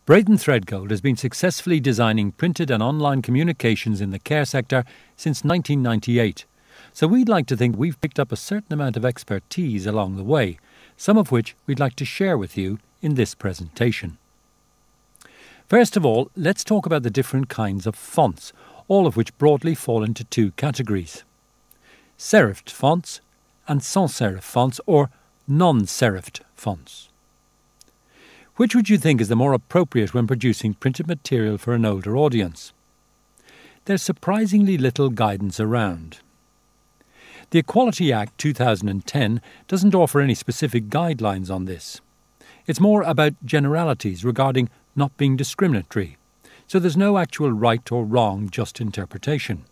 Braden Threadgold has been successfully designing printed and online communications in the care sector since 1998. So we'd like to think we've picked up a certain amount of expertise along the way, some of which we'd like to share with you in this presentation. First of all, let's talk about the different kinds of fonts, all of which broadly fall into two categories: serifed fonts and sans serif fonts, or non-serifed fonts. Which would you think is the more appropriate when producing printed material for an older audience? There's surprisingly little guidance around. The Equality Act 2010 doesn't offer any specific guidelines on this. It's more about generalities regarding not being discriminatory, so there's no actual right or wrong, just interpretation.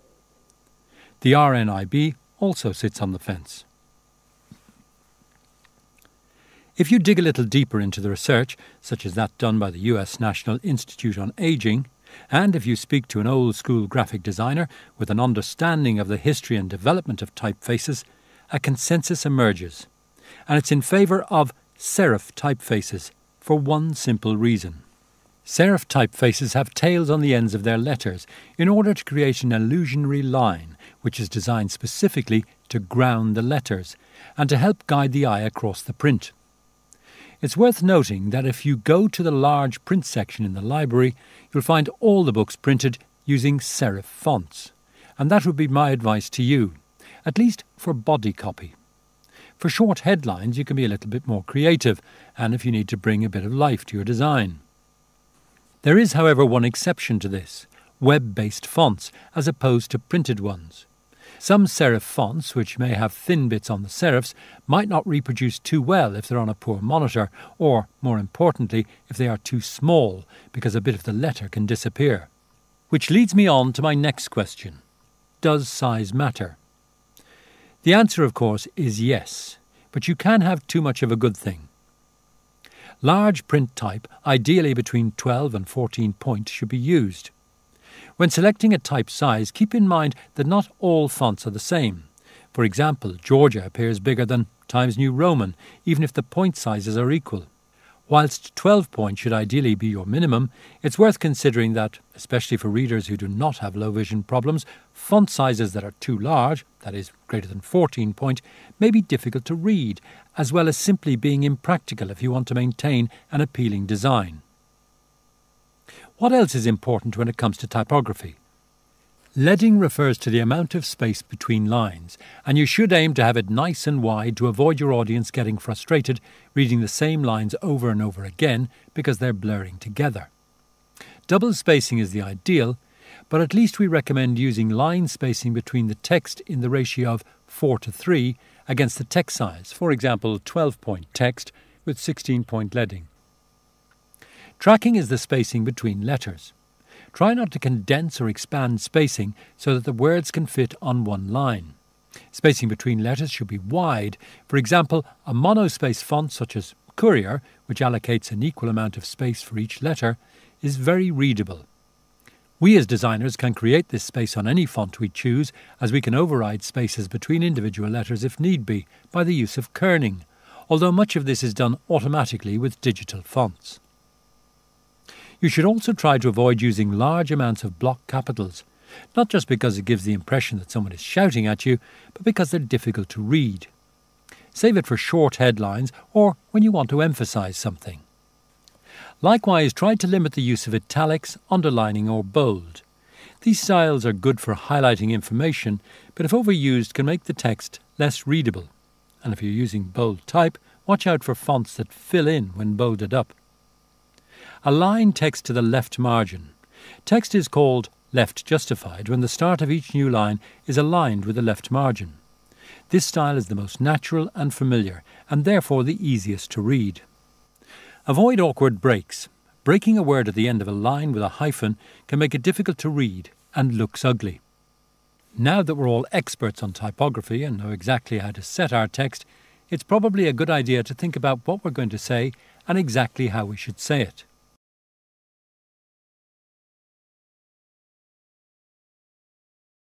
The RNIB also sits on the fence. If you dig a little deeper into the research, such as that done by the US National Institute on Aging, and if you speak to an old-school graphic designer with an understanding of the history and development of typefaces, a consensus emerges, and it's in favour of serif typefaces for one simple reason. Serif typefaces have tails on the ends of their letters in order to create an illusionary line, which is designed specifically to ground the letters and to help guide the eye across the print. It's worth noting that if you go to the large print section in the library, you'll find all the books printed using serif fonts. And that would be my advice to you, at least for body copy. For short headlines, you can be a little bit more creative, and if you need to bring a bit of life to your design. There is, however, one exception to this: web-based fonts, as opposed to printed ones. Some serif fonts, which may have thin bits on the serifs, might not reproduce too well if they're on a poor monitor, or, more importantly, if they are too small, because a bit of the letter can disappear. Which leads me on to my next question: does size matter? The answer, of course, is yes, but you can have too much of a good thing. Large print type, ideally between 12 and 14 points, should be used. When selecting a type size, keep in mind that not all fonts are the same. For example, Georgia appears bigger than Times New Roman, even if the point sizes are equal. Whilst 12 points should ideally be your minimum, it's worth considering that, especially for readers who do not have low vision problems, font sizes that are too large, that is, greater than 14 point, may be difficult to read, as well as simply being impractical if you want to maintain an appealing design. What else is important when it comes to typography? Leading refers to the amount of space between lines, and you should aim to have it nice and wide to avoid your audience getting frustrated reading the same lines over and over again because they're blurring together. Double spacing is the ideal, but at least we recommend using line spacing between the text in the ratio of 4:3 against the text size, for example 12-point text with 16-point leading. Tracking is the spacing between letters. Try not to condense or expand spacing so that the words can fit on one line. Spacing between letters should be wide. For example, a monospace font such as Courier, which allocates an equal amount of space for each letter, is very readable. We as designers can create this space on any font we choose, as we can override spaces between individual letters if need be by the use of kerning, although much of this is done automatically with digital fonts. You should also try to avoid using large amounts of block capitals, not just because it gives the impression that someone is shouting at you, but because they're difficult to read. Save it for short headlines or when you want to emphasise something. Likewise, try to limit the use of italics, underlining or bold. These styles are good for highlighting information, but if overused can make the text less readable. And if you're using bold type, watch out for fonts that fill in when bolded up. Align text to the left margin. Text is called left justified when the start of each new line is aligned with the left margin. This style is the most natural and familiar, and therefore the easiest to read. Avoid awkward breaks. Breaking a word at the end of a line with a hyphen can make it difficult to read and looks ugly. Now that we're all experts on typography and know exactly how to set our text, it's probably a good idea to think about what we're going to say and exactly how we should say it.